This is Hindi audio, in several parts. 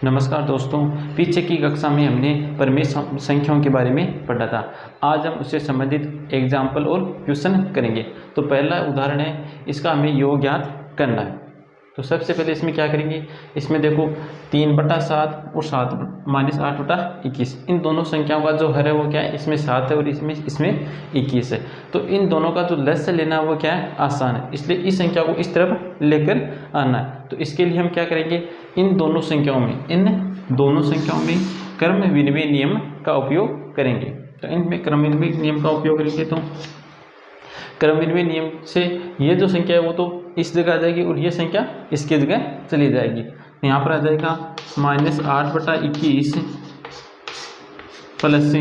नमस्कार दोस्तों, पीछे की कक्षा में हमने परिमेय संख्याओं के बारे में पढ़ा था। आज हम उससे संबंधित एग्जाम्पल और क्वेश्चन करेंगे। तो पहला उदाहरण है, इसका हमें योग ज्ञात करना है। तो सबसे पहले इसमें क्या करेंगे, इसमें देखो 3/7 और 7-8/21, इन दोनों संख्याओं का जो हर है वो क्या है, इसमें 7 है और इसमें 21 है। तो इन दोनों का जो लस्य लेना है वो क्या है, आसान है, इसलिए इस संख्या को इस तरफ लेकर आना है। तो इसके लिए हम क्या करेंगे, इन दोनों संख्याओं में क्रम विनिमय नियम का उपयोग करेंगे। तो इनमें क्रम विनिमय नियम का उपयोग करेंगे तो क्रम विनिमय नियम से ये जो संख्या है वो तो इस जगह आ जाएगी और ये संख्या इसकी जगह चली जाएगी। तो यहाँ पर आ जाएगा -8/21 प्लस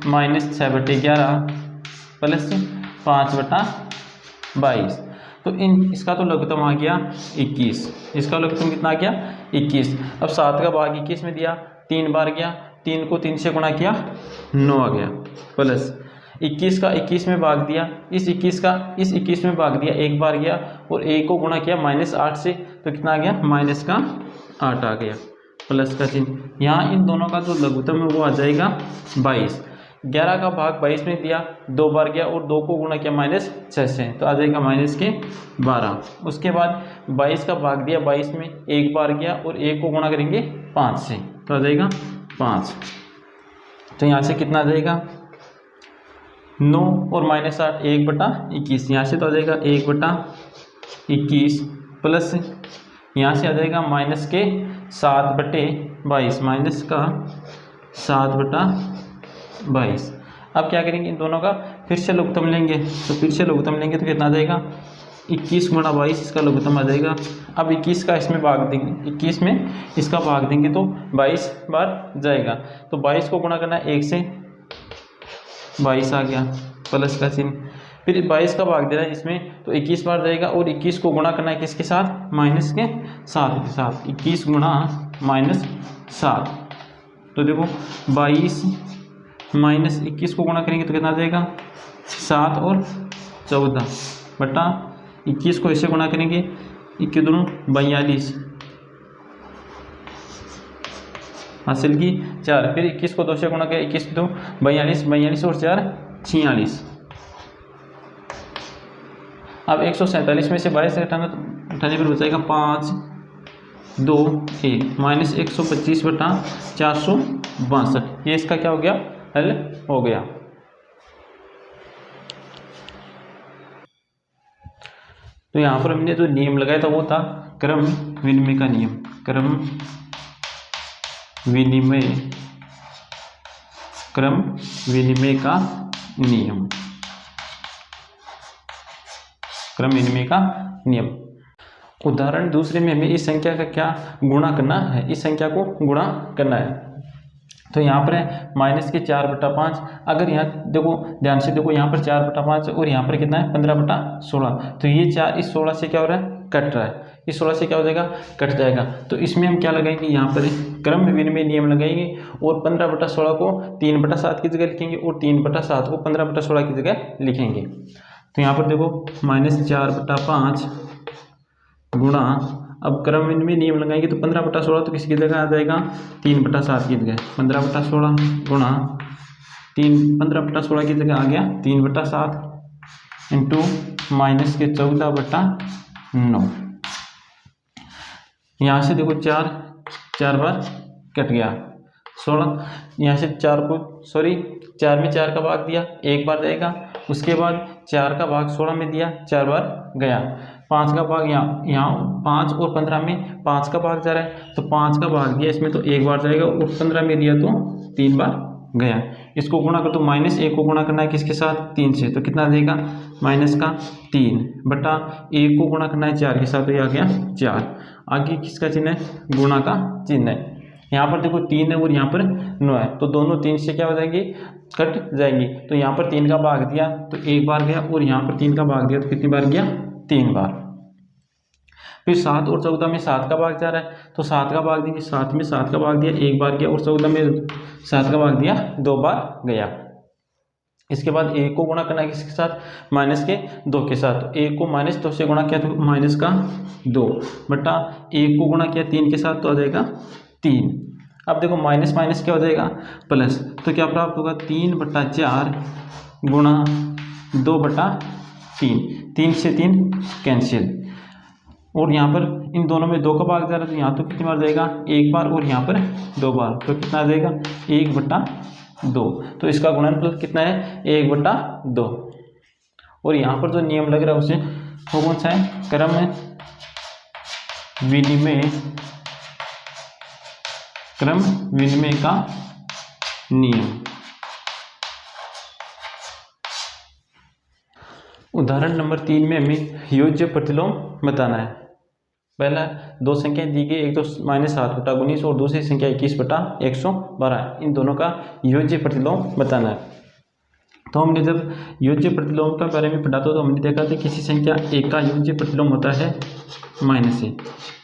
-6/11 प्लस 5/22। तो इसका तो लघुत्तम आ गया 21। इसका लघुत्तम कितना आ गया, 21। अब 7 का भाग 21 में दिया, 3 बार गया, 3 को 3 से गुणा किया, 9 आ गया, प्लस 21 का 21 में भाग दिया, इस 21 का इस 21 में भाग दिया, एक बार गया और 1 को गुणा किया -8 से, तो कितना आ गया, -8 आ गया, प्लस का चिन्ह। यहाँ इन दोनों का जो लघुत्तम है वो आ जाएगा 22। 11 का भाग 22 में दिया, 2 बार गया और 2 को गुणा किया -6 से, तो आ जाएगा -12। उसके बाद 22 का भाग दिया 22 में, एक बार गया और 1 को गुणा करेंगे 5 से, तो आ जाएगा 5। तो यहाँ से कितना आ जाएगा, 9 और -8 1/21, यहाँ से तो आ जाएगा 1/21 प्लस यहाँ से आ जाएगा -7/22, -7/22। अब क्या करेंगे, इन दोनों का फिर से लघुत्तम लेंगे। तो फिर से लघुत्तम लेंगे तो कितना आ जाएगा, 21 × 22, इसका लघुत्तम आ जाएगा। अब 21 का इसमें भाग देंगे, 21 में इसका भाग देंगे तो 22 बार जाएगा। तो 22 को गुणा करना है 1 से, 22 आ गया, प्लस का चिन्ह। फिर 22 का भाग देना है इसमें, तो 21 बार जाएगा और 21 को गुणा करना है किसके साथ, -7 के साथ। 21 × -7, तो देखो 22 -21 को गुणा करेंगे तो कितना आ जाएगा, 7 और 14 बटा 21 को ऐसे गुणा करेंगे, 21 दूनी 42 हासिल की 4। फिर 21 को 2 से गुणा किया, 21 2 42, 42 और 4 46। अब 147 में से 22 हटाने पर बचाएगा 5 2 1 -125/462। ये इसका क्या हो गया, हल हो गया। तो यहाँ पर हमने जो नियम लगाया था वो था क्रम विनिमय का नियम। क्रम विनिमय का नियम, क्रम विनिमय का नियम। उदाहरण दूसरे में हमें इस संख्या का क्या गुणा करना है, इस संख्या को गुणा करना है। तो यहाँ पर है -4/5। अगर यहाँ देखो, ध्यान से देखो, यहाँ पर 4/5 और यहाँ पर कितना है 15/16। तो ये 4 इस 16 से क्या हो रहा है, कट रहा है, इस 16 से क्या हो जाएगा, कट जाएगा। तो इसमें हम क्या लगाएंगे, यहाँ पर क्रम विनिमय नियम लगाएंगे और 15/16 को 3/7 की जगह लिखेंगे और 3/7 को 15/16 की जगह लिखेंगे। तो यहाँ पर देखो -4/5 गुणा, अब क्रम विनिमय नियम लगाएंगे तो 15/16 तो किसकी जगह आ जाएगा, 3/7 की जगह। 15/16 गुणा 15/16 की जगह आ गया 3/7 इंटू -14/9। यहाँ से देखो 4 बार कट गया, 16। यहाँ से 4 में 4 का भाग दिया, एक बार जाएगा। उसके बाद 4 का भाग 16 में दिया, 4 बार गया। 5 का भाग यहाँ 5 और 15 में 5 का भाग जा रहा है, तो 5 का भाग दिया इसमें तो एक बार जाएगा और 15 में दिया तो 3 बार गया। इसको गुणा कर तो -1 को गुणा करना है किसके साथ, 3 से, तो कितना आ जाएगा -3 बटा 1 को गुणा करना है 4 के साथ, तो ये आ गया 4। आगे किसका चिन्ह है, गुणा का चिन्ह है। यहाँ पर देखो 3 है और यहाँ पर 9 है, तो दोनों 3 से क्या हो जाएंगे, कट जाएंगी। तो यहाँ पर 3 का भाग दिया तो एक बार गया और यहाँ पर 3 का भाग दिया तो कितनी बार गया, 3 बार। फिर 7 और 14 में 7 का भाग जा रहा है, तो 7 का भाग देंगे, 7 में 7 का भाग दिया, एक बार गया और 14 में 7 का भाग दिया, 2 बार गया। इसके बाद 1 को गुणा करना है किसके साथ, -2 के साथ। 1 को -2 से गुणा किया तो -2 बटा 1 को गुणा किया 3 के साथ, तो आ जाएगा 3। अब देखो माइनस माइनस क्या हो जाएगा प्लस, तो क्या प्राप्त होगा 3/4 गुणा 2/3, 3 से 3 कैंसिल, और यहाँ पर इन दोनों में 2 का भाग जा रहा है तो यहाँ तो कितनी बार जाएगा 1 बार और यहाँ पर 2 बार, तो कितना आ जाएगा 1/2। तो इसका गुणनफल कितना है 1/2। और यहाँ पर जो नियम लग रहा है उसे वो कौन सा है, क्रम विनिमय का नियम। उदाहरण नंबर 3 में हमें योज्य प्रतिलोम बताना है। पहला 2 संख्याएं दी गई, एक तो -7/19 और दूसरी संख्या 21/112, इन दोनों का योज्य प्रतिलोम बताना है। तो हमने जब योज्य प्रतिलोम का बारे में पढ़ा तो हमने देखा था किसी संख्या एक का योज्य प्रतिलोम होता है -1,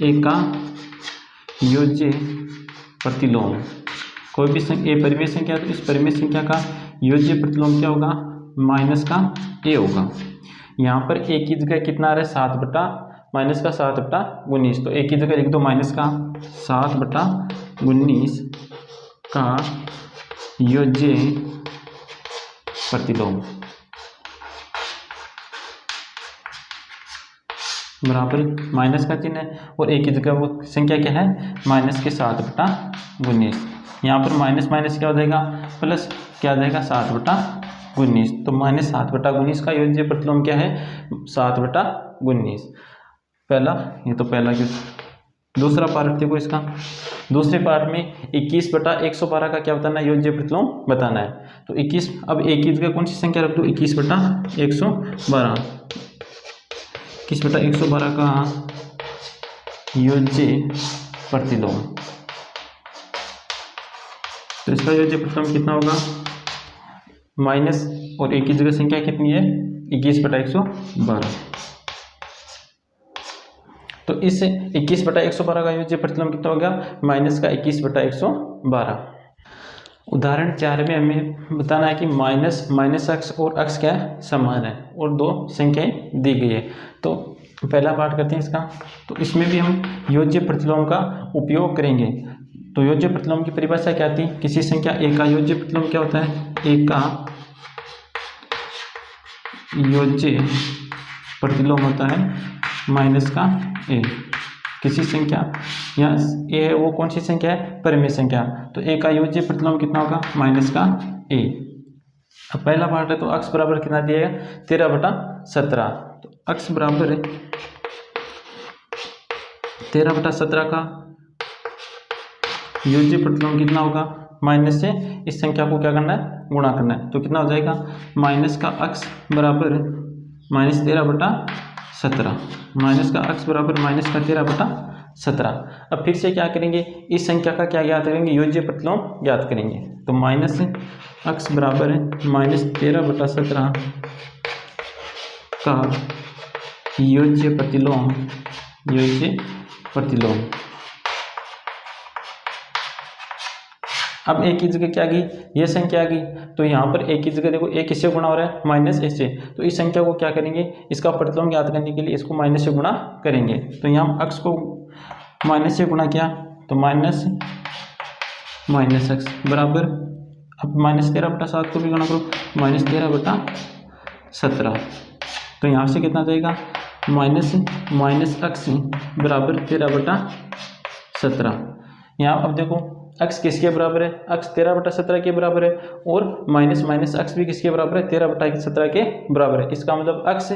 एक का योज्य प्रतिलोम, कोई भी संख्या ए परिमेय संख्या तो इस परिमेय संख्या का योज्य प्रतिलोम क्या होगा माइनस का ए होगा। यहाँ पर ए की जगह कितना आ रहा है 7/19 तो ए की जगह लिख दो माइनस का 7/19 का योज्य प्रतिलोम बराबर माइनस का चिन्ह है और एक की जगह वो संख्या क्या है माइनस के 7/19। यहाँ पर माइनस माइनस क्या हो जाएगा प्लस क्या आ जाएगा 7/19, तो -7/19 का योज्य प्रतिलोम क्या है 7/19। पहला ये तो पहला क्यों। दूसरा पार्ट देखो इसका, दूसरे पार्ट में 21/112 का क्या बताना है योज्य प्रतिलोम बताना है। तो 21, अब एक की जगह कौन सी संख्या रख दो 21/112, 21/112 का योज्य प्रतिलोम, तो इसका योज्य प्रतिलोम कितना होगा माइनस और एक की जगह संख्या कितनी है 21/112, तो इस 21/112 का योज्य प्रतिलोम कितना होगा माइनस का 21/112। उदाहरण 4 में हमें बताना है कि माइनस अक्ष और अक्ष क्या है समान है और 2 संख्याएं दी गई है। तो पहला पार्ट करते हैं इसका, तो इसमें भी हम योज्य प्रतिलोम का उपयोग करेंगे। तो योज्य प्रतिलोम की परिभाषा क्या थी, किसी संख्या एक का योज्य प्रतिलोम क्या होता है, एक का योज्य प्रतिलोम होता है माइनस का ए। किसी संख्या या ए है वो कौन सी संख्या है परिमेय संख्या, तो ए का योज्य प्रतिलोम कितना होगा माइनस का ए। अब पहला पार्ट है तो अक्ष बराबर कितना दिया है 13/17, तो अक्ष बराबर 13/17 का योज्य प्रतिलोम कितना होगा माइनस से इस संख्या को क्या करना है गुणा करना है, तो कितना हो जाएगा माइनस का अक्ष बराबर -13/17, माइनस का अक्ष बराबर -13/17। अब फिर से क्या करेंगे इस संख्या का क्या ज्ञात करेंगे योज्य प्रतिलोम ज्ञात करेंगे। तो माइनस अक्ष बराबर -13/17 का योज्य प्रतिलोम। अब एक की जगह क्या आ गई ये संख्या आ गई, तो यहाँ पर एक की जगह देखो एक किससे गुणा हो रहा है माइनस ए से, तो इस संख्या को क्या करेंगे इसका प्रतिलोम ज्ञात करने के लिए इसको माइनस से गुणा करेंगे। तो यहाँ अक्ष को माइनस से गुणा किया तो माइनस अक्ष बराबर, अब -13/7 को भी गुणा करो -13/17, तो यहाँ से कितना जाएगा माइनस अक्ष बराबर 13/17। यहाँ अब देखो अक्ष किसके बराबर है अक्ष 13/17 के बराबर है और माइनस अक्ष भी किसके बराबर है 13/17 के बराबर है। इसका मतलब अक्ष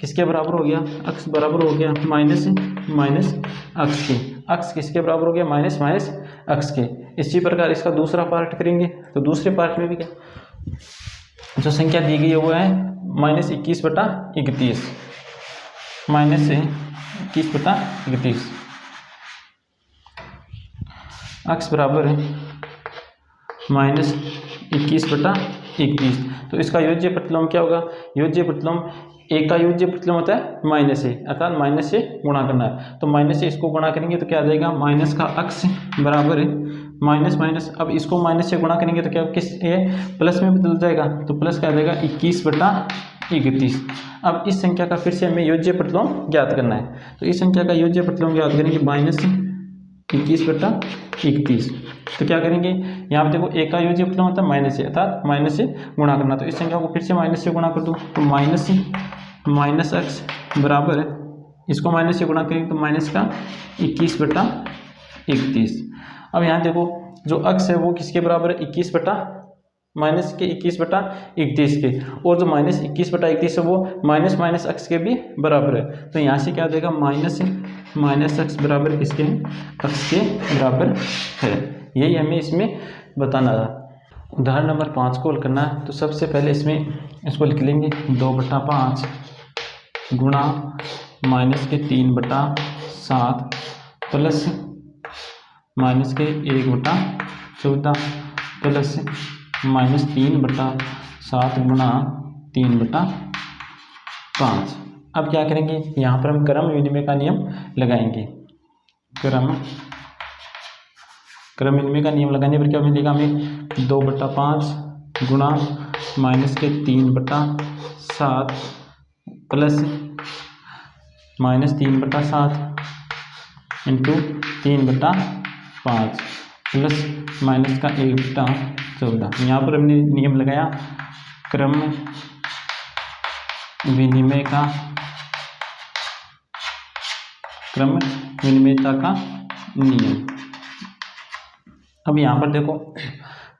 किसके बराबर हो गया अक्ष बराबर हो गया माइनस अक्ष के, अक्ष किसके बराबर हो गया माइनस अक्ष के। इसी प्रकार इसका दूसरा पार्ट करेंगे, तो दूसरे पार्ट में भी क्या जो संख्या दी गई है वो है -21/31, -21/31 अक्ष बराबर है -21/31। तो इसका योज्य प्रतिलोम क्या होगा योज्य प्रतिलोम एक का योज्य प्रतिलोम होता है माइनस ए, अर्थात माइनस से गुणा करना है, तो माइनस से इसको गुणा करेंगे तो क्या आ जाएगा माइनस का अक्ष बराबर है माइनस, अब इसको माइनस से गुणा करेंगे तो क्या किस ये प्लस में बदल जाएगा, तो प्लस क्या आ जाएगा 21/31। अब इस संख्या का फिर से हमें योज्य प्रतिलोम ज्ञात करना है, तो इस संख्या का योज्य प्रतिलोम ज्ञात करेंगे 21/31। तो क्या करेंगे, यहाँ पे देखो एक का यूज कितना होता है माइनस से, अर्थात माइनस से गुणा करना। तो इस संख्या को फिर से माइनस से गुणा कर दो, तो माइनस एक्स बराबर है, इसको माइनस से गुणा करेंगे तो माइनस का 21/31। अब यहाँ देखो जो अक्स है वो किसके बराबर है, माइनस के 21/31 के, और जो माइनस 21/31 है वो माइनस अक्स के भी बराबर है। तो यहाँ से क्या देगा, माइनस अक्स बराबर किसके हैं, अक्स के बराबर है। यही हमें इसमें बताना था। उदाहरण नंबर 5 को हल करना है। तो सबसे पहले इसको लिख लेंगे 2/5 गुणा माइनस के 3/7 प्लस माइनस के 1/14 प्लस माइनस 3/7 गुणा 3/5। अब क्या करेंगे, यहाँ पर हम क्रम विनिमय का नियम लगाएंगे। क्रम विनिमय का नियम लगाने पर क्या मिलेगा हमें, 2/5 गुणा माइनस के 3/7 plus minus 3/7 into 3/5 plus minus का 1/14। यहाँ पर हमने नियम लगाया क्रम विनिमयता का नियम। अब यहाँ पर देखो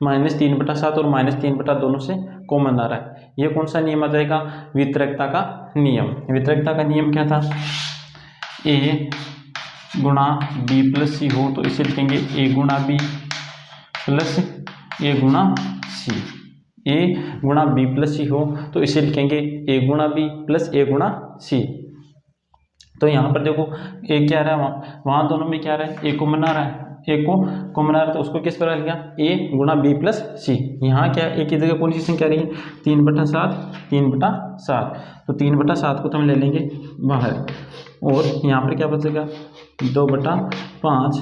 माइनस 3/7 और माइनस 3/, दोनों से कॉमन आ रहा है। ये कौन सा नियम आ जाएगा, वितरकता का नियम। वितरकता का नियम क्या था, ए गुणा बी प्लस सी हो तो इसे लिखेंगे ए गुणा बी प्लस ए गुणा सी। ए गुणा बी प्लस सी हो तो इसे लिखेंगे ए गुणा बी प्लस ए गुणा सी। तो यहाँ पर देखो ए क्या रहा है, वहाँ दोनों में क्या रहा है, ए को मना रहा है, ए को कॉमन आ रहा है, तो उसको किस प्रकार लिखा, ए गुणा बी प्लस सी। यहाँ क्या ए की जगह कौन सी संख्या रही है, 3/7। तो 3/7 को तो हम ले लेंगे बाहर, और यहाँ पर क्या बचेगा 2/5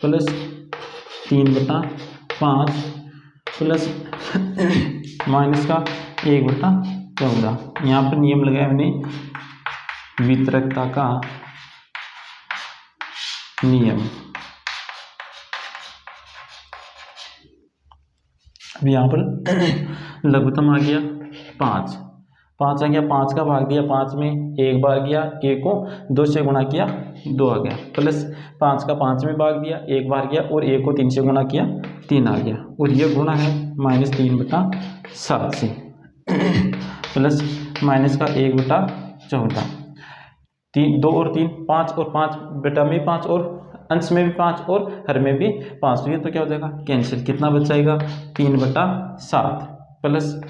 प्लस 3/5 प्लस माइनस का 1/14। यहाँ पर नियम लगाया हमने वितरकता का नियम। अब यहाँ पर लघुत्तम आ गया 5 आ गया, 5 का भाग दिया, 5 में एक बार गया, ए को 2 से गुणा किया 2 आ गया, प्लस 5 का 5 में भाग दिया, एक बार गया और ए को 3 से गुणा किया 3 आ गया, और ये गुणा है माइनस 3/7 से प्लस माइनस का 1/14। 2 और 3 5 और 5 बेटा में 5 और अंश में भी 5 और हर में भी 5, तो ये तो क्या हो जाएगा कैंसिल। कितना बच जाएगा 3/7 प्लस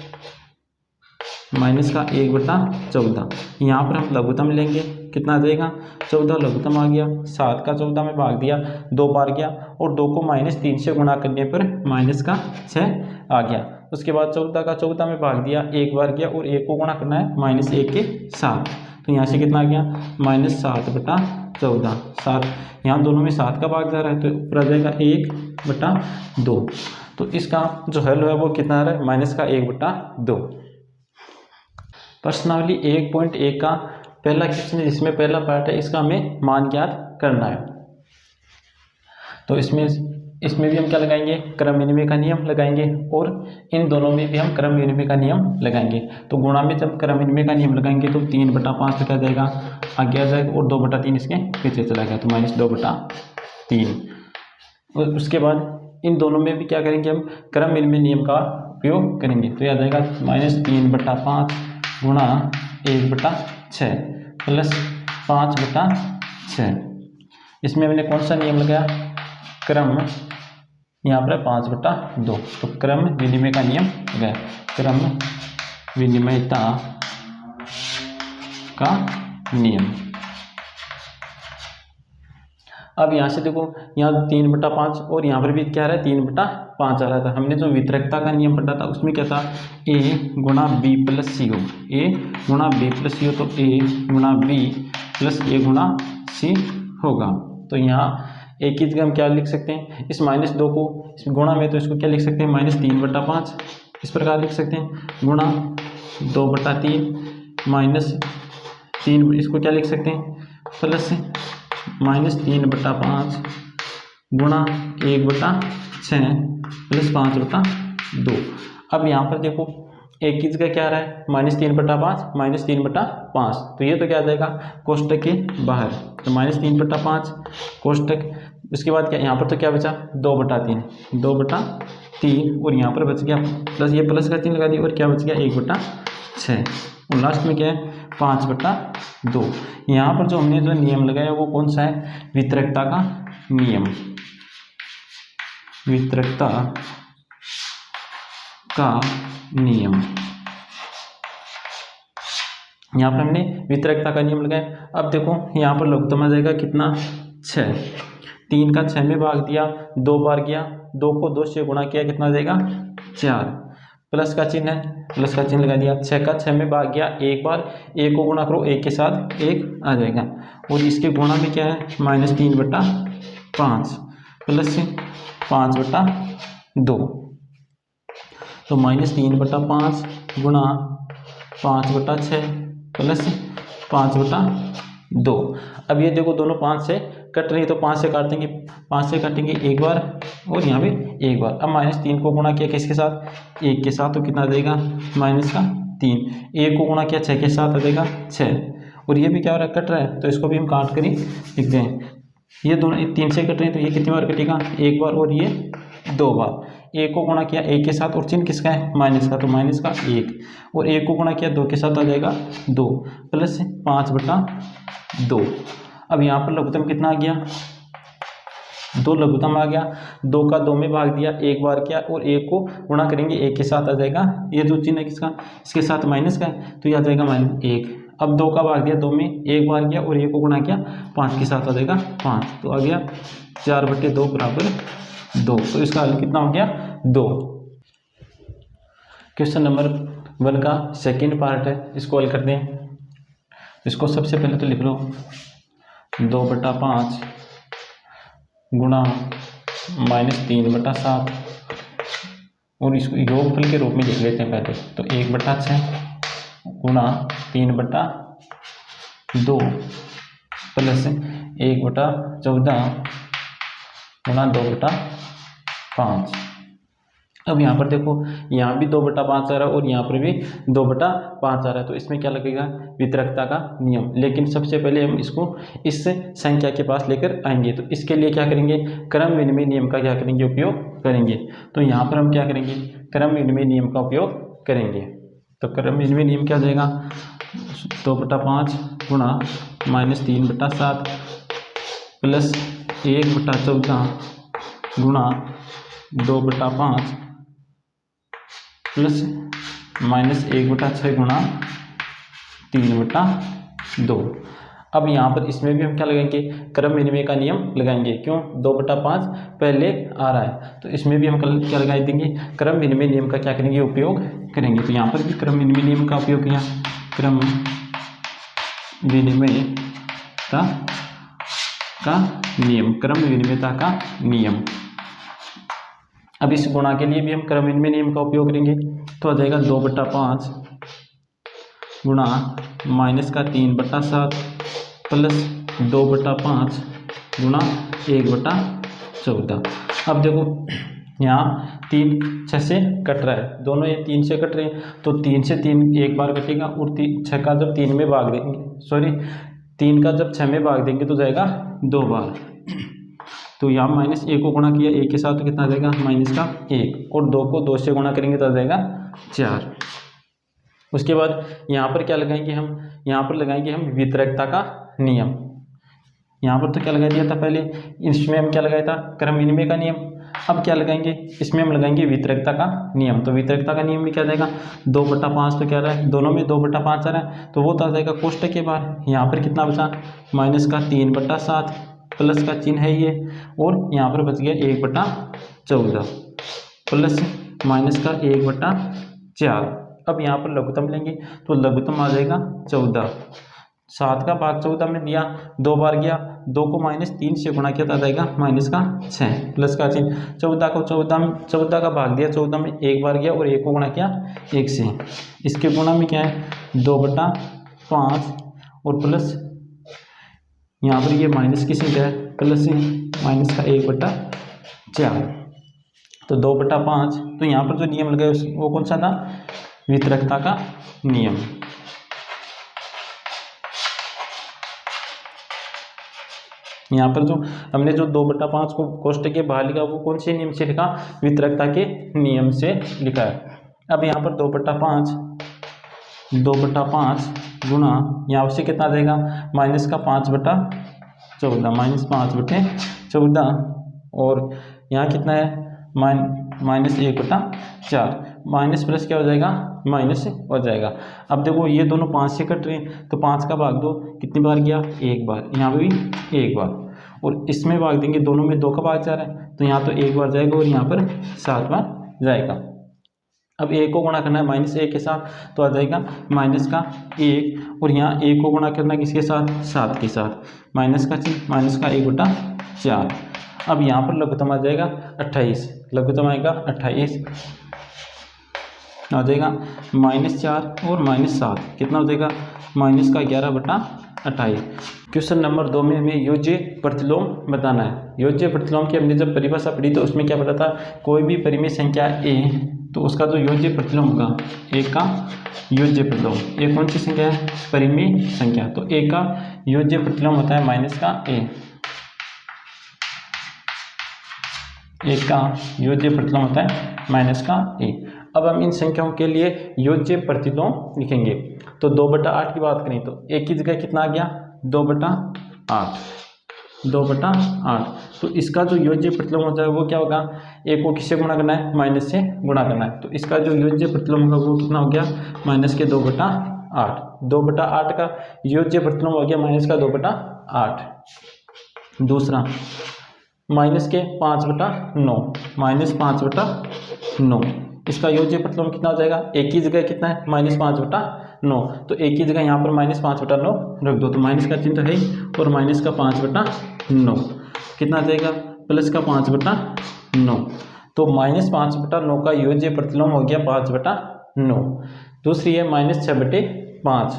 माइनस का 1/14। यहाँ पर हम लघुत्तम लेंगे, कितना आ जाएगा 14 लघुत्तम आ गया, 7 का 14 में भाग दिया, 2 बार गया और 2 को -3 से गुणा करने पर माइनस का 6 आ गया। उसके बाद 14 का 14 में भाग दिया, एक बार गया और 1 को गुणा करना है -1 के साथ, तो यहाँ से कितना आ गया -7/14। 7 यहाँ दोनों में 7 का भाग जा रहा है तो ऊपर आ जाएगा 1/2। तो इसका जो हल है वो कितना आ रहा है माइनस का 1/2। प्रश्नावली 1.1 का पहला क्वेश्चन जिसमें पहला पार्ट है, इसका हमें मान ज्ञात करना है। तो इसमें भी हम क्या लगाएंगे, क्रम विनिमय का नियम लगाएंगे, और इन दोनों में भी हम क्रम विनिमय का नियम लगाएंगे। तो गुणा में जब क्रम विनिमय का नियम लगाएंगे तो 3/5 क्या जाएगा आगे आ जाएगा, और 2/3 इसके पीछे चला गया तो -2/3। और उसके बाद इन दोनों में भी क्या करेंगे हम क्रम विनिमय नियम का उपयोग करेंगे, तो यह आ जाएगा -3/5 गुणा 1/6 प्लस 5/6। इसमें हमने कौन सा नियम लगाया, क्रम, यहाँ पर 5/2, तो क्रम विनिमय का नियम लगाया, क्रम विनिमयता का नियम। अब यहाँ से देखो यहाँ 3/5 और यहाँ पर भी क्या रहा है 3/5 आ रहा था। हमने जो वितरकता का नियम पढ़ा था उसमें क्या था, a गुणा b प्लस सी हो, a गुणा b प्लस सी हो तो a गुणा b प्लस a गुणा c होगा। तो यहाँ a की जगह हम क्या लिख सकते हैं, इस -2 को इस गुणा में, तो इसको क्या लिख सकते हैं -3/5 इस प्रकार लिख सकते हैं, गुणा 2/3 -3, इसको क्या लिख सकते हैं प्लस -3/5 गुणा 1/6 प्लस 5/2। अब यहाँ पर देखो एक की जगह क्या आ रहा है -3/5 -3/5, तो ये तो क्या आ जाएगा कोष्टक के बाहर, तो -3/5 कोष्टक। उसके बाद क्या यहाँ पर तो क्या बचा 2/3 2/3, और यहाँ पर बच गया प्लस, ये प्लस का चिन्ह लगा दिया, और क्या बच गया 1/6, और लास्ट में क्या है 5/2। यहाँ पर जो हमने जो नियम लगाया वो कौन सा है, वितरकता का नियम, वितरकता का नियम। यहाँ पर हमने वितरकता का नियम लगाया। अब देखो यहाँ पर लघुत्तम आ जाएगा कितना 6, 3 का 6 में भाग दिया, 2 बार गया, 2 को 2 से गुणा किया, कितना आ जाएगा 4, प्लस का चिन्ह है, प्लस का चिन्ह लगा दिया, 6 का 6 में भाग गया, एक बार, 1 को गुणा करो 1 के साथ 1 आ जाएगा, और इसके गुणा में क्या है -3/5 प्लस 5/2, तो -3/5 गुणा 5/6 प्लस 5/2। अब ये देखो दोनों 5 से कट रही है, तो 5 से काट देंगे, 5 से काटेंगे एक बार, और यहाँ पे एक बार। अब -3 को गुणा किया किसके साथ 1 के साथ, तो कितना आ जाएगा -3, 1 को गुणा किया 6 के साथ आ जाएगा 6, और ये भी क्या हो रहा है कट रहा है, तो इसको भी हम काट कर ही लिख दें। ये दोनों 3 से कट रहे हैं, तो ये कितनी बार कटेगा एक बार, और ये 2 बार। 1 को गुणा किया 1 के साथ, और चिन्ह किसका है माइनस का, तो माइनस का 1, और 1 को गुणा किया 2 के साथ आ जाएगा 2 प्लस 5/2। अब यहाँ पर लघुत्तम कितना आ गया 2 लघुत्तम आ गया, 2 का 2 में भाग दिया, एक बार किया, और 1 को गुणा करेंगे 1 के साथ आ जाएगा, ये जो चिन्ह है किसका इसके साथ माइनस का है, तो ये आ जाएगा -1। अब 2 का भाग दिया, 2 में एक बार किया, और 1 को गुणा किया 5 के साथ आ जाएगा 5, तो आ गया 4/2 बराबर 2, तो इसका हल कितना हो गया 2। क्वेश्चन नंबर 1 का सेकंड पार्ट है, इसको हल कर दें। इसको सबसे पहले तो लिख लो 2/5 गुणा -3/7, और इसको योगफल के रूप में लिख लेते हैं पहले, तो 1/6 गुणा 3/2 प्लस 1/14 गुणा 2/5। अब यहाँ पर देखो यहाँ भी 2/5 आ रहा है, और यहाँ पर भी 2/5 आ रहा है, तो इसमें क्या लगेगा वितरकता का नियम। लेकिन सबसे पहले हम इसको इस संख्या के पास लेकर आएंगे, तो इसके लिए क्या करेंगे क्रम विनिमय नियम का क्या करेंगे उपयोग करेंगे। तो यहाँ पर हम क्या करेंगे क्रम विनिमय नियम का उपयोग करेंगे। तो क्रम विनिमय नियम क्या जाएगा 2/5 गुणा -3/7 प्लस 1/14 गुणा 2/5 प्लस -1/6 गुणा 3/2। अब यहाँ पर इसमें भी हम क्या लगाएंगे क्रम विनिमय का नियम लगाएंगे। क्यों 2/5 पहले आ रहा है, तो इसमें भी हम क्या लगा देंगे क्रम विनिमय नियम का क्या करेंगे उपयोग करेंगे। तो यहाँ पर भी क्रम विनिमय नियम का उपयोग किया, क्रम विनिमयता का नियम, क्रम विनिमयता का नियम। अब इस गुणा के लिए भी हम क्रम विनिमय नियम का उपयोग करेंगे, तो आ जाएगा 2/5 गुणा -3/7 प्लस 2/5 गुणा 1/14। अब देखो यहाँ 3 6 से कट रहा है, दोनों ये 3 से कट रहे हैं, तो 3 से 3 एक बार कटेगा, और 6 का जब 3 में भाग देंगे, सॉरी 3 का जब 6 में भाग देंगे तो जाएगा 2 बार। तो यहाँ -1 को गुणा किया 1 के साथ, तो कितना आ जाएगा -1, और 2 को 2 से गुणा करेंगे तो आ जाएगा 4। उसके बाद यहाँ पर क्या लगाएंगे हम, यहाँ पर लगाएंगे हम वितरकता का नियम। यहाँ पर तो क्या लगा दिया था पहले, इसमें हम क्या लगाया था क्रम विनिमय का नियम। अब क्या लगाएंगे इसमें हम लगाएंगे वितरकता का नियम। तो वितरकता का नियम में क्या जाएगा 2/5, तो क्या रहा है दोनों में 2/5 आ रहा है, तो वो तो आ जाएगा कोष्टक के बाहर। यहाँ पर कितना बचा -3/7 प्लस का चिन्ह है ये, और यहाँ पर बच गया 1/14 प्लस -1/4। अब यहाँ पर लघुत्तम लेंगे, तो लघुत्तम आ जाएगा 14। 7 का भाग 14 में दिया, 2 बार गया, 2 को -3 से गुणा किया तो आ जाएगा -6 प्लस का चिन्ह। 14 को 14 का भाग दिया, 14 में एक बार गया, और 1 को गुणा किया 1 से। इसके गुणा में क्या है 2/5, और प्लस यहाँ पर ये माइनस की चिन्ह है, प्लस माइनस का 1/4। तो 2/5। तो यहाँ पर जो नियम लगा वो कौन सा था, वितरकता का नियम। यहाँ पर जो हमने जो 2/5 को कोष्टक के बाहर लिखा वो कौन से नियम से लिखा, वितरकता के नियम से लिखा है। अब यहाँ पर 2/5 गुणा यहाँ से कितना आ जाएगा, माइनस का 5/14, माइनस 5/14, और यहाँ कितना है माइनस 1/4, माइनस प्लस क्या हो जाएगा, माइनस हो जाएगा। अब देखो ये दोनों 5 से कट रहे हैं, तो 5 का भाग 2 कितनी बार गया, 1 बार, यहाँ पे भी 1 बार, और इसमें भाग देंगे, दोनों में 2 का भाग जा रहा है, तो यहाँ तो 1 बार जाएगा और यहाँ पर 7 बार जाएगा। अब 1 को गुणा करना है -1 के साथ, तो आ जाएगा माइनस का 1, और यहाँ 1 को गुणा करना है किसके साथ, 7 के साथ, माइनस का 1/4। अब यहाँ पर लघुत्तम आ जाएगा 28, लघुत्तम आएगा 28, आ जाएगा -4 और -7, कितना हो जाएगा, माइनस का 11/28। क्वेश्चन नंबर 2 में हमें योज्य प्रतिलोम बताना है। योज्य प्रतिलोम की हमने जब परिभाषा पढ़ी तो उसमें क्या पता था, कोई भी परिमेय संख्या ए, तो उसका जो योज्य प्रतिलोम होगा, ए का योज्य प्रतिलोम, ए कौन सी संख्या है, परिमेय संख्या, तो ए का योज्य प्रतिलोम होता है माइनस का ए, ए का योज्य प्रतिलोम होता है माइनस का ए। अब हम इन संख्याओं के लिए योज्य प्रतिलोम लिखेंगे। तो 2/8 की बात करें तो ए की जगह कितना आ गया, 2/8, 2/8। तो इसका जो योज्य प्रतिलोम होता है वो क्या होगा, ए को किससे गुणा करना है, माइनस से गुणा करना है, तो इसका जो योज्य प्रतिलोम होगा वो कितना हो गया, माइनस के 2/8, 2/8 का योज्य प्रतिलोम हो गया माइनस का 2/8। दूसरा माइनस के 5/9, माइनस 5/9, इसका योज्य प्रतिलोम कितना हो जाएगा, एक की जगह कितना है, -5/9, तो एक की जगह यहाँ पर -5/9 रख दो, तो माइनस का चिन्ह तो है ही, और माइनस का 5/9 कितना आ जाएगा, प्लस का 5/9, तो -5/9 का योज्य प्रतिलोम हो गया 5/9। दूसरी है -6/5,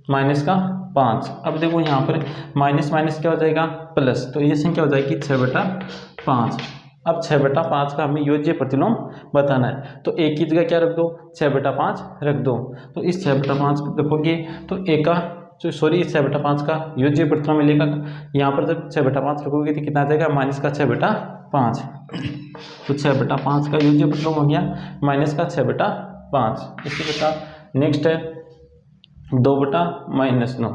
माइनस का 5। अब देखो यहाँ पर माइनस माइनस क्या हो जाएगा, प्लस, तो ये संख्या हो जाएगी 6/5। अब 6/5 का हमें योज्य प्रतिलोम बताना है, तो एक की जगह क्या रख दो, 6/5 रख दो, तो इस 6/5 को रखोगे तो एक का इस 6/5 का योज्य प्रतिलोम मिलेगा। यहाँ पर जब 6/5 रखोगे तो कितना आ जाएगा, माइनस का 6/5, तो 6/5 का योज्य प्रतिलोम हो गया माइनस का 6/5। इसके बता नेक्स्ट है 2/-9,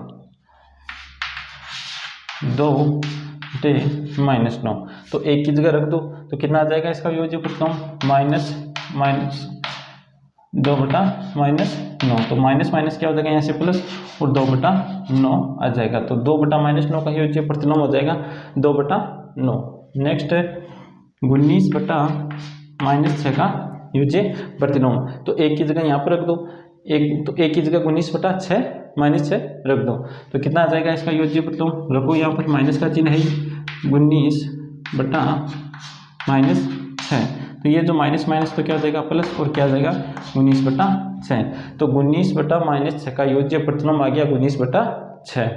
2/-9, तो एक की जगह रख दो तो कितना आ जाएगा इसका योज्य प्रतिलोम, -2/-9, तो माइनस माइनस क्या हो जाएगा यहाँ से प्लस, और 2/9 आ जाएगा, तो 2/-9 का योज्य प्रतिलोम हो जाएगा 2/9। नेक्स्ट है 19/-6 का योज्य प्रतिलोम, तो एक की जगह यहाँ पर रख दो, एक की जगह 19/6 -6 रख दो, तो कितना आ जाएगा इसका योज्य प्रतिलोम, रखो यहाँ पर माइनस का चिन्ह है, 19/-6, तो ये जो माइनस माइनस तो क्या हो जाएगा प्लस, और क्या आ जाएगा 19/6, तो 19/-6 का योज्य प्रतिलोम आ गया 19/6।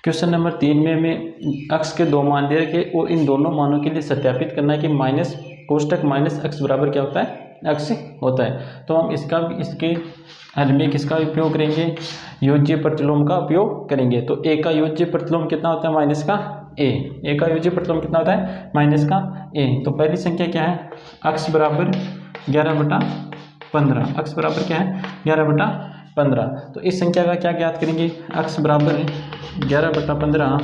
क्वेश्चन नंबर 3 में हमें अक्ष के 2 मान दे रखे और इन दोनों मानों के लिए सत्यापित करना है कि माइनस कोष्टक माइनस अक्ष बराबर क्या होता है, अक्ष होता है। तो हम इसके हल में किसका उपयोग करेंगे, योज्य प्रतिलोम का उपयोग करेंगे। तो ए का योज्य प्रतिलोम कितना होता है, माइनस का ए का योज्य प्रतिलोम कितना होता है, माइनस का ए। तो पहली संख्या क्या है, अक्ष बराबर 11/15, अक्ष बराबर क्या है 11/15। तो इस संख्या का क्या ज्ञात करेंगे, अक्ष बराबर 11/15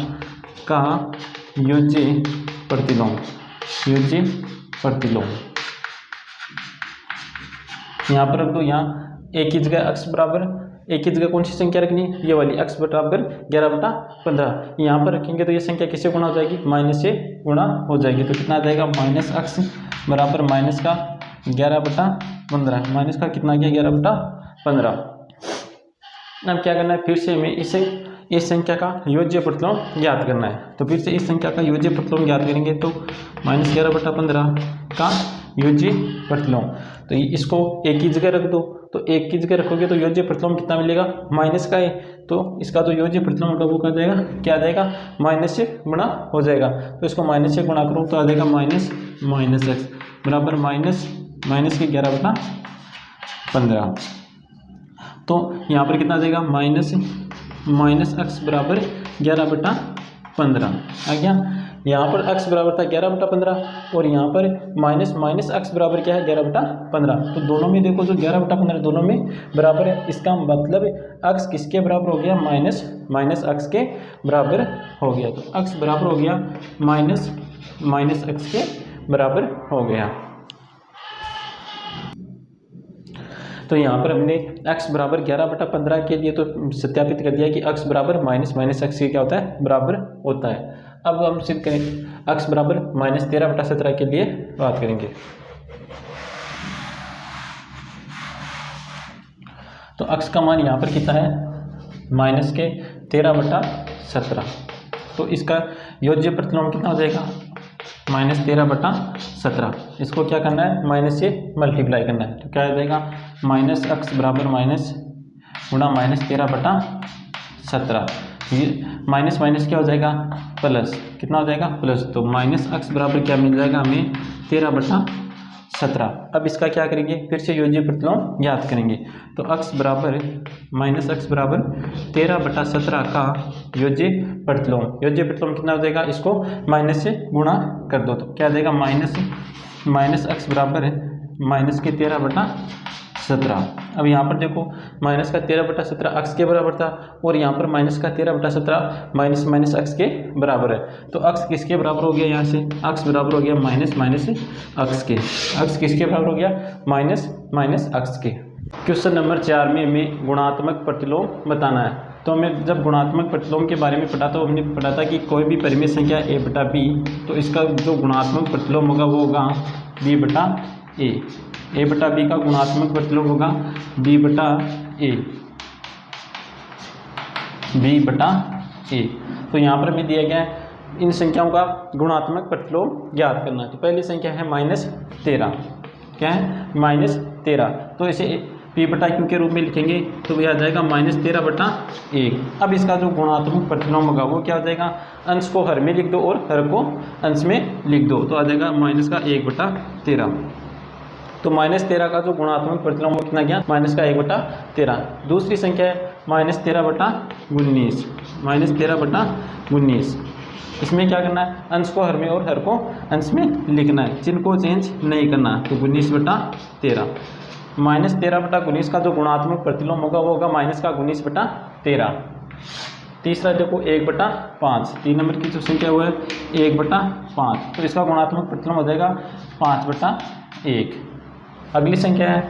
का योज्य प्रतिलोम, योज्य प्रतिलोम यहाँ पर रख दो। यहाँ एक की जगह अक्ष बराबर, एक की जगह कौन सी संख्या रखनी है, ये वाली, अक्ष बराबर 11/15 यहाँ पर रखेंगे तो ये संख्या किससे गुणा हो जाएगी, माइनस से गुणा हो जाएगी। तो कितना आ जाएगा, माइनस अक्ष बराबर माइनस का 11/15, माइनस का कितना गया 11/15। अब क्या करना है, फिर से हमें इस संख्या का योज्य प्रतिलोम ज्ञात करना है। तो फिर से इस संख्या का योज्य प्रतिलोम ज्ञात करेंगे, तो -11/15 का योज्य प्रतिलोम, तो इसको एक की जगह रख दो तो 1 की जगह रखोगे तो योज्य प्रतिलोम कितना मिलेगा, माइनस का है, तो इसका जो योज्य प्रतिलोम होगा वो क्या आ जाएगा, माइनस से गुणा हो जाएगा। तो इसको माइनस से गुणा करूँ तो आ जाएगा माइनस एक्स बराबर माइनस के 11/15। तो यहाँ पर कितना आ जाएगा, माइनस एक्स बराबर 11/15 आ गया। यहाँ पर x बराबर था 11/15 और यहाँ पर माइनस एक्स बराबर क्या है, 11/15। तो दोनों में देखो जो 11/15 दोनों में बराबर है, इसका मतलब x किसके बराबर हो गया, माइनस एक्स के बराबर हो गया। तो x बराबर हो गया माइनस एक्स के बराबर हो गया। तो यहाँ पर हमने x बराबर 11/15 के लिए तो सत्यापित कर दिया कि x बराबर माइनस एक्स के क्या होता है, बराबर होता है। अब हम सिद्ध करें x बराबर -13/17 के लिए बात करेंगे। तो x का मान यहाँ पर कितना है, -13/17। तो इसका योज्य प्रतिलोम कितना हो जाएगा, -13/17। इसको क्या करना है, माइनस से मल्टीप्लाई करना है। तो क्या हो जाएगा, -x बराबर माइनस गुणा -13/17। ये माइनस क्या हो जाएगा, प्लस, कितना हो जाएगा, प्लस। तो -x बराबर क्या मिल जाएगा हमें, 13/17। अब इसका क्या करेंगे, फिर से योज्य प्रतिलोम याद करेंगे। तो x बराबर -x बराबर 13/17 का योज्य प्रतिलोम कितना हो जाएगा, इसको माइनस से गुणा कर दो। तो क्या आ जाएगा, माइनस x बराबर माइनस के 13/17। अब यहाँ पर देखो माइनस का 13/17 x के बराबर था और यहाँ पर माइनस का 13/17 माइनस x के बराबर है। तो x किसके बराबर हो गया, यहाँ से x बराबर हो गया माइनस x के। x किसके बराबर हो गया, माइनस x के। क्वेश्चन नंबर 4 में हमें गुणात्मक प्रतिलोम बताना है। तो हमें जब गुणात्मक प्रतिलोम के बारे में पढ़ा तो हमने पढ़ा था कि कोई भी परिमेय संख्या a/b, तो इसका जो गुणात्मक प्रतिलोम होगा वो होगा b/a। a/b का गुणात्मक प्रतिलोम होगा b/a। तो यहाँ पर भी दिया गया है इन संख्याओं का गुणात्मक प्रतिलोम ज्ञात करना है। तो पहली संख्या है -13, क्या है, -13। तो इसे p/q के रूप में लिखेंगे तो यह आ जाएगा -13/1। अब इसका जो गुणात्मक प्रतिलोम होगा वो क्या हो जाएगा, अंश को हर में लिख दो और हर को अंश में लिख दो। तो आ जाएगा -1/13। तो -13 का जो गुणात्मक प्रतिलोम वो कितना गया, -1/13। दूसरी संख्या है -13/19। इसमें क्या करना है, अंश को हर में और हर को अंश में लिखना है, चिन्ह को चेंज नहीं करना। तो 19/13। -13/19 का जो गुणात्मक प्रतिलोम होगा वो होगा माइनस का 19/13। तीसरा देखो 1/5, 3 नंबर की जो संख्या वो है 1/5। तो इसका गुणात्मक प्रतिलोम हो जाएगा 5/1। अगली संख्या है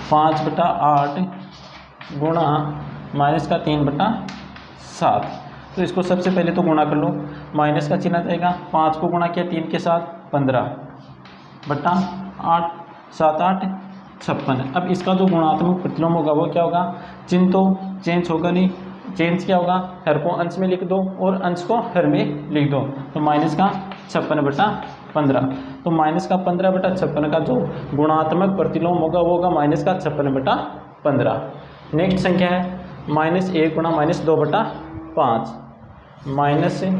5/8 गुणा -3/7। तो इसको सबसे पहले तो गुणा कर लो, माइनस का चिन्ह आ जाएगा, 5 को गुणा किया 3 के साथ 15/8, 7 8 56। अब इसका जो गुणात्मक प्रतिलोम होगा वो क्या होगा, चिन्ह तो चेंज होगा नहीं, चेंज क्या होगा, हर को अंश में लिख दो और अंश को हर में लिख दो। तो -56/15। तो -15/56 का जो गुणात्मक प्रतिलोम होगा वो होगा -56/15। नेक्स्ट संख्या है -1 गुणा -2/5, -1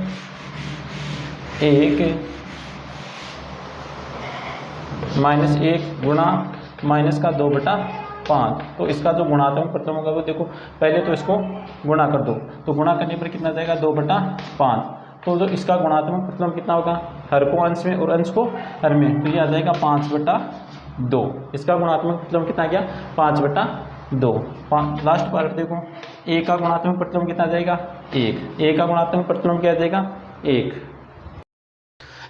गुणा -2/5। तो इसका जो गुणात्मक प्रतिलोम होगा वो देखो, पहले तो इसको गुणा कर दो, तो गुणा करने पर कितना जाएगा 2/5। तो जो इसका गुणात्मक प्रतिलोम कितना होगा, हर को अंश में और अंश को हर में, तो ये आ जाएगा 5/2। इसका गुणात्मक प्रतिलोम कितना गया, 5/2। लास्ट पार्ट देखो, a का गुणात्मक प्रतिलोम कितना जाएगा, 1। a का गुणात्मक प्रतिलोम क्या जाएगा, 1।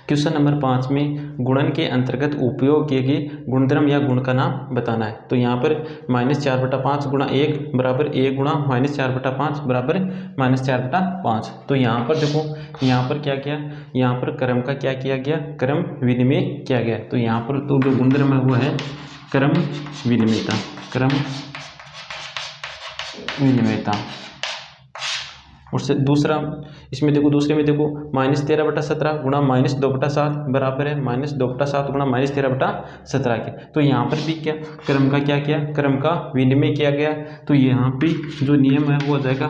क्वेश्चन नंबर 5 में गुणन के अंतर्गत उपयोग किए गए गुणधर्म या गुण का नाम बताना है। तो यहाँ पर -4/5 गुणा 1 बराबर 1 गुणा -4/5 बराबर -4/5। तो यहाँ पर देखो, यहाँ पर क्या किया, यहाँ पर क्रम का क्या किया गया, क्रम विनिमय किया गया। तो यहाँ पर तो जो गुणधर्म है वो है क्रम विनिमयता। उससे दूसरा इसमें देखो, दूसरे में देखो -13/17 गुणा -2/7 बराबर है -2/7 गुणा -13/17 के। तो यहाँ पर भी क्या क्रम का क्या किया, क्रम का विनिमय किया गया। तो यहाँ पे जो नियम है वो हो जाएगा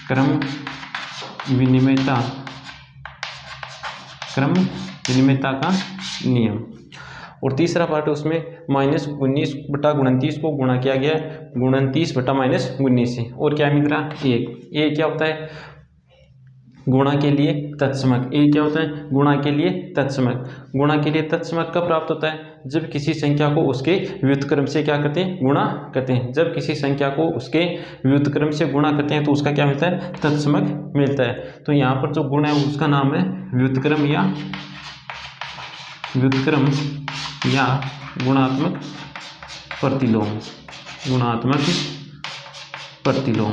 क्रम विनिमयता का नियम। और तीसरा पार्ट उसमें -19/29 को गुणा किया गया 29/-19 से, और क्या मिल रहा 1। ये क्या होता है, गुणा के लिए तत्समक। ये क्या होता है, गुणा के लिए तत्समक। गुणा के लिए तत्समक कब प्राप्त होता है, जब किसी संख्या को उसके व्युत्क्रम से क्या करते हैं, गुणा करते हैं। जब किसी संख्या को उसके व्युत्क्रम से गुणा करते हैं तो उसका क्या मिलता है, तत्समक मिलता है। तो यहाँ पर जो गुण है उसका नाम है व्युत्क्रम या गुणात्मक प्रतिलोम। गुणात्मक प्रतिलोम।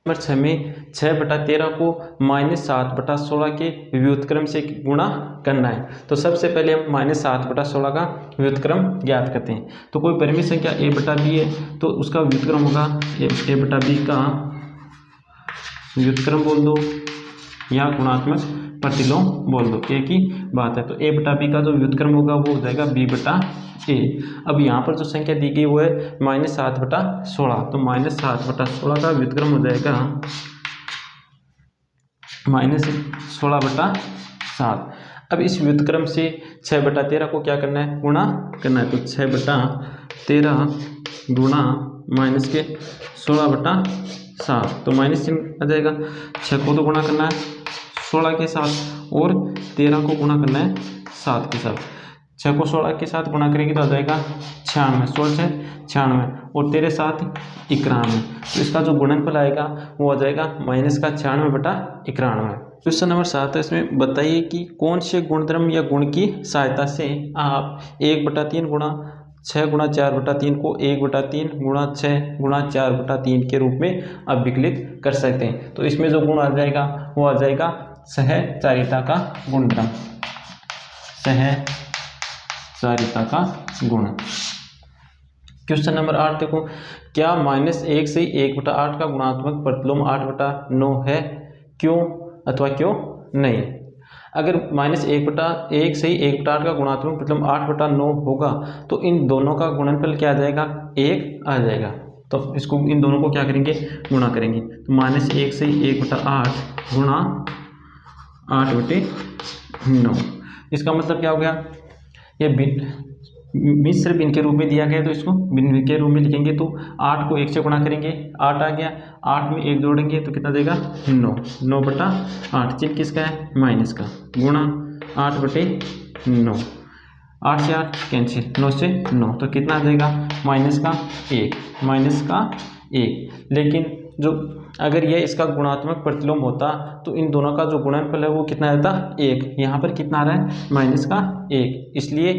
नंबर 6 में 6/13 को -7/16 के व्युत्क्रम से गुणा करना है। तो सबसे पहले हम -7/16 का व्युत्क्रम ज्ञात करते हैं। तो कोई परिमित संख्या a/b है तो उसका व्युत्क्रम होगा a/b का व्युत्क्रम बोल दो या गुणात्मक प्रतिलोम बोल दो, एक ही बात है। तो a/b का जो व्युत्क्रम होगा वो हो जाएगा b/a। अब यहाँ पर जो संख्या दी गई वो है -7/16। तो -7/16 का व्युत्क्रम हो जाएगा -16/7। अब इस व्युत्क्रम से 6/13 को क्या करना है, गुणा करना है। तो 6/13 गुणा -16/7, तो माइनस चिन्ह आ जाएगा। 6 को तो गुणा करना है 16 के साथ और 13 को गुणा करना है 7 के साथ। 6 को 16 के साथ गुणा करेंगे तो आ जाएगा 96, 16 से 96 और 13 7 91। तो इसका जो गुणनफल आएगा वो आ जाएगा -96/91। क्वेश्चन नंबर 7 है, इसमें बताइए कि कौन से गुणधर्म या गुण की सहायता से आप 1/3 गुणा 6 गुणा 4/3 को 1/3 गुणा 6 गुणा 4/3 के रूप में अभिकलित कर सकते हैं। तो इसमें जो गुण आ जाएगा वो आ जाएगा सहचारिता का गुणधर्म, सहचारिता का गुण। क्वेश्चन नंबर 8 देखो, क्या -1 से 1/8 का गुणात्मक प्रतिलोम 8/9 है, क्यों अथवा क्यों नहीं। अगर -1 से 1/8 का गुणात्मक प्रतिलोम 8/9 होगा तो इन दोनों का गुणनफल क्या आ जाएगा, 1 आ जाएगा। तो इसको इन दोनों को क्या करेंगे, गुणा करेंगे। तो -1 से 1/8 गुणा 8/9, इसका मतलब क्या हो गया, ये मिश्र भिन्न के रूप में दिया गया तो इसको भिन्न के रूप में लिखेंगे। तो 8 को 1 से गुणा करेंगे 8 आ गया, 8 में 1 जोड़ेंगे तो कितना देगा 9, 9/8 चिन्ह किसका है, माइनस का, गुणा 8/9, 8 से 8 कैंसिल, 9 से 9 तो कितना आ जाएगा -1। लेकिन जो अगर यह इसका गुणात्मक प्रतिलोम होता तो इन दोनों का जो गुणनफल है वो कितना रहता, 1। यहाँ पर कितना आ रहा है -1, इसलिए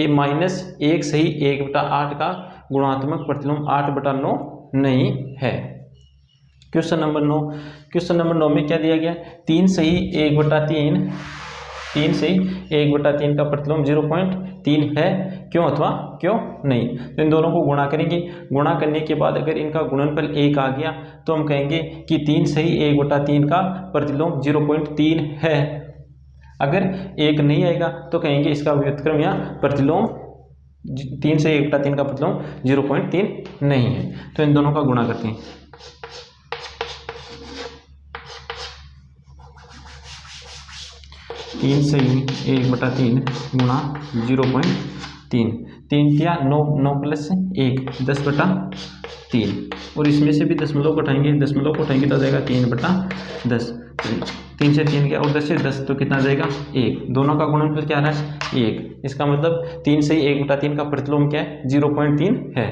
-1 से ही 1/8 का गुणात्मक प्रतिलोम 8/9 नहीं है। क्वेश्चन नंबर 9 में क्या दिया गया, 3 से ही 1/3 का प्रतिलोम 0.3 है, क्यों अथवा क्यों नहीं। तो इन दोनों को गुणा करेंगे, गुणा करने के बाद अगर इनका गुणनफल 1 आ गया तो हम कहेंगे कि 3 से ही 1/3 का प्रतिलोम 0.3 है। अगर 1 नहीं आएगा तो कहेंगे इसका व्युत्क्रम या प्रतिलोम 3 से 1/3 का प्रतिलोम 0.3 नहीं है। तो इन दोनों का गुणा करते हैं। 3 से 1/3 गुणा 0.3, 3 क्या 9, 9 + 1 10/3 और इसमें से भी दशमलव को उठाएंगे तो आ जाएगा 3/10। 3 से 3 गया और 10 से 10 तो कितना आ जाएगा 1। दोनों का गुणनफल क्या रहा है 1। इसका मतलब 3 से 1/3 का प्रतिलोम क्या है 0.3 है।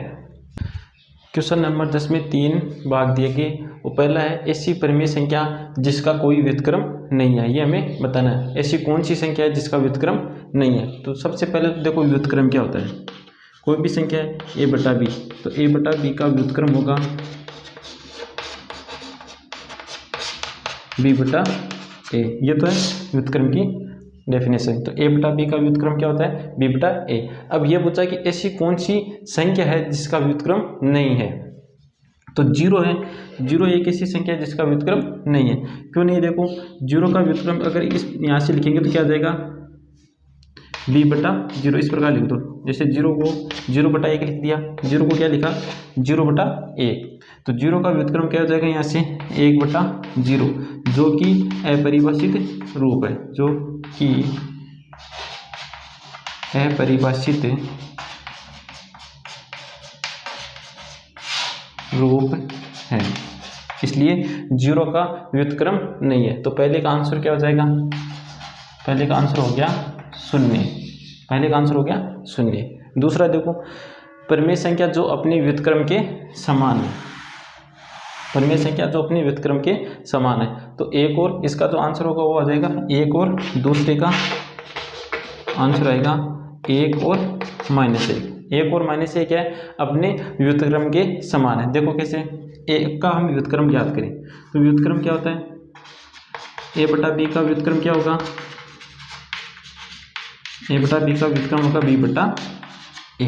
क्वेश्चन नंबर 10 में 3 भाग दिए गए। वो पहला है ऐसी परिमेय संख्या जिसका कोई व्युत्क्रम नहीं है, ये हमें बताना है। ऐसी कौन सी संख्या है जिसका व्युत्क्रम नहीं है। तो सबसे पहले तो देखो व्युत्क्रम क्या होता है, कोई भी संख्या है a/b, तो a/b का व्युत्क्रम होगा b/a। ये तो है व्युत्क्रम की डेफिनेशन। तो ए बटा बी का व्युत्क्रम क्या होता है, बी बटा ए। अब ये पूछा कि ऐसी कौन सी संख्या है जिसका व्युत्क्रम नहीं है, तो जीरो है। जीरो एक ऐसी संख्या है जिसका व्युत्क्रम नहीं है। क्यों नहीं, देखो जीरो का व्युत्क्रम अगर इस यहाँ से लिखेंगे तो क्या आ जाएगा, बी बटा जीरो, इस प्रकार लिख दो। जैसे जीरो को जीरो बटा एक लिख दिया, जीरो को क्या लिखा, जीरो बटा एक। तो जीरो का व्युत्क्रम क्या हो जाएगा यहाँ से, एक बटा जीरो, जो कि अपरिभाषित रूप है, जो कि अपरिभाषित रूप है, इसलिए जीरो का व्युत्क्रम नहीं है। तो पहले का आंसर क्या हो जाएगा, पहले का आंसर हो गया शून्य, पहले का आंसर हो गया शून्य। दूसरा देखो, परिमेय संख्या जो अपने व्युत्क्रम के समान है, परिमेय संख्या जो अपने व्युत्क्रम के समान है, तो एक और इसका जो आंसर होगा वो आ जाएगा एक, और दूसरे का आंसर आएगा एक और माइनस एक। एक और माइनस एक है, अपने व्युत्क्रम के समान है। देखो कैसे, एक का हम व्युत्क्रम ज्ञात करें, तो व्युत्क्रम क्या होता है, ए बटा बी का व्युत्क्रम क्या होगा, ए बटा बी का व्युत्क्रम होगा बी बटा ए।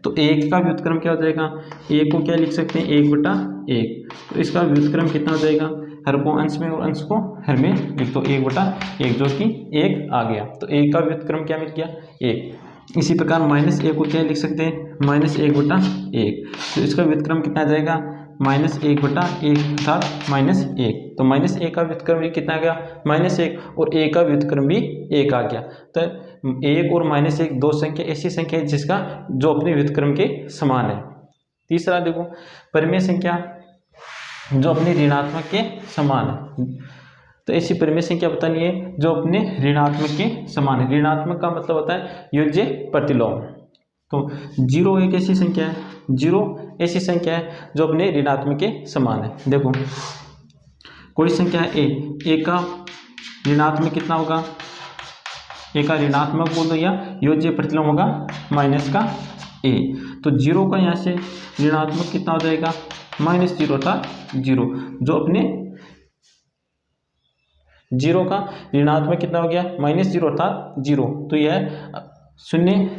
तो एक का व्युत्क्रम क्या हो जाएगा, एक को क्या लिख सकते हैं, एक बटा एक। तो इसका व्युत्क्रम कितना हो जाएगा, हर को अंश में और अंश को हर में लिख दो, एक बटा एक, जो कि एक आ गया। तो एक का व्युत्क्रम क्या मिल गया, एक। इसी प्रकार माइनस एक को क्या लिख सकते हैं, माइनस एक बटा एक। तो इसका व्युत्क्रम कितना आ जाएगा, माइनस एक बटा एक अर्थात माइनस एक। तो माइनस एक का व्युत्क्रम भी कितना आ गया, माइनस एक, और एक का व्युत्क्रम भी एक आ गया। तो एक और माइनस एक दो संख्या ऐसी संख्या है जिसका जो अपने व्युत्क्रम के समान है। तीसरा देखो, परिमेय संख्या जो अपने ऋणात्मक के समान है, तो ऐसी परिमेय संख्या बतानी है जो अपने ऋणात्मक के समान है। ऋणात्मक का मतलब होता है योज्य प्रतिलोम। तो जीरो एक ऐसी संख्या है, जीरो ऐसी संख्या है जो अपने ऋणात्मक के समान है। देखो कोई संख्या है ए का ऋणात्मक कितना होगा, ए का ऋणात्मक बोल दो या योज्य प्रतिलोम होगा माइनस का ए। तो जीरो का यहाँ से ऋणात्मक कितना हो जाएगा, माइनस जीरो था जीरो, जो अपने जीरो का ऋणात्मक कितना हो गया, माइनस जीरो था जीरो। तो यह शून्य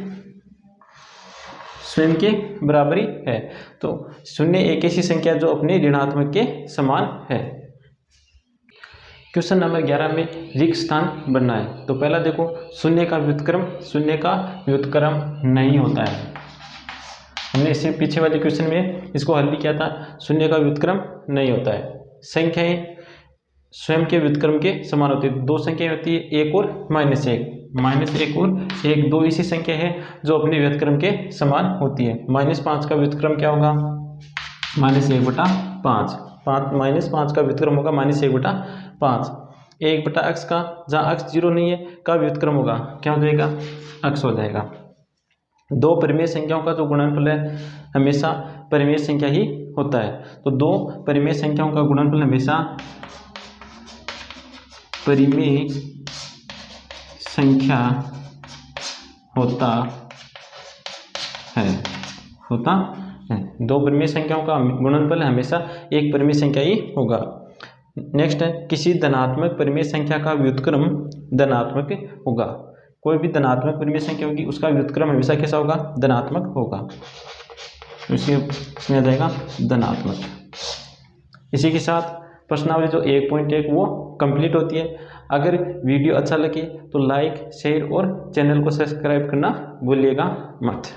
स्वयं के बराबरी है। तो शून्य एक ऐसी संख्या जो अपने ऋणात्मक के समान है। क्वेश्चन नंबर 11 में रिक्त स्थान बनना है। तो पहला देखो, शून्य का व्युत्क्रम, शून्य का व्युत्क्रम नहीं होता है। हमने इससे पीछे वाले क्वेश्चन में इसको हल भी किया था, शून्य का व्युत्क्रम नहीं होता है। संख्याएं स्वयं के व्युत्क्रम के समान होती है। दो संख्याएं होती है, एक और माइनस एक, माइनस एक और एक, दो ऐसी संख्या है जो अपने व्युत्क्रम के समान होती है। माइनस पाँच का व्युत्क्रम क्या होगा, माइनस एक बटा पाँच, पाँच माइनस पाँच का व्युत्क्रम होगा माइनस एक बटा पाँच। एक बटा एक्स का, जहाँ एक्स जीरो नहीं है, का व्युत्क्रम होगा क्या हो जाएगा, एक्स हो जाएगा। दो परिमेय संख्याओं का जो गुणनफल है हमेशा परिमेय संख्या ही होता है। तो दो परिमेय संख्याओं का गुणनफल हमेशा परिमेय संख्या होता है, होता है। दो परिमेय संख्याओं का गुणनफल हमेशा एक परिमेय संख्या ही होगा। नेक्स्ट है, किसी धनात्मक परिमेय संख्या का व्युत्क्रम धनात्मक होगा। कोई भी धनात्मक परिमेय संख्या होगी उसका व्युत्क्रम हमेशा कैसा होगा, धनात्मक होगा। इसमें आ जाएगा धनात्मक। इसी के साथ प्रश्नावली जो 1.1 वो कंप्लीट होती है। अगर वीडियो अच्छा लगे तो लाइक, शेयर और चैनल को सब्सक्राइब करना भूलिएगा मत।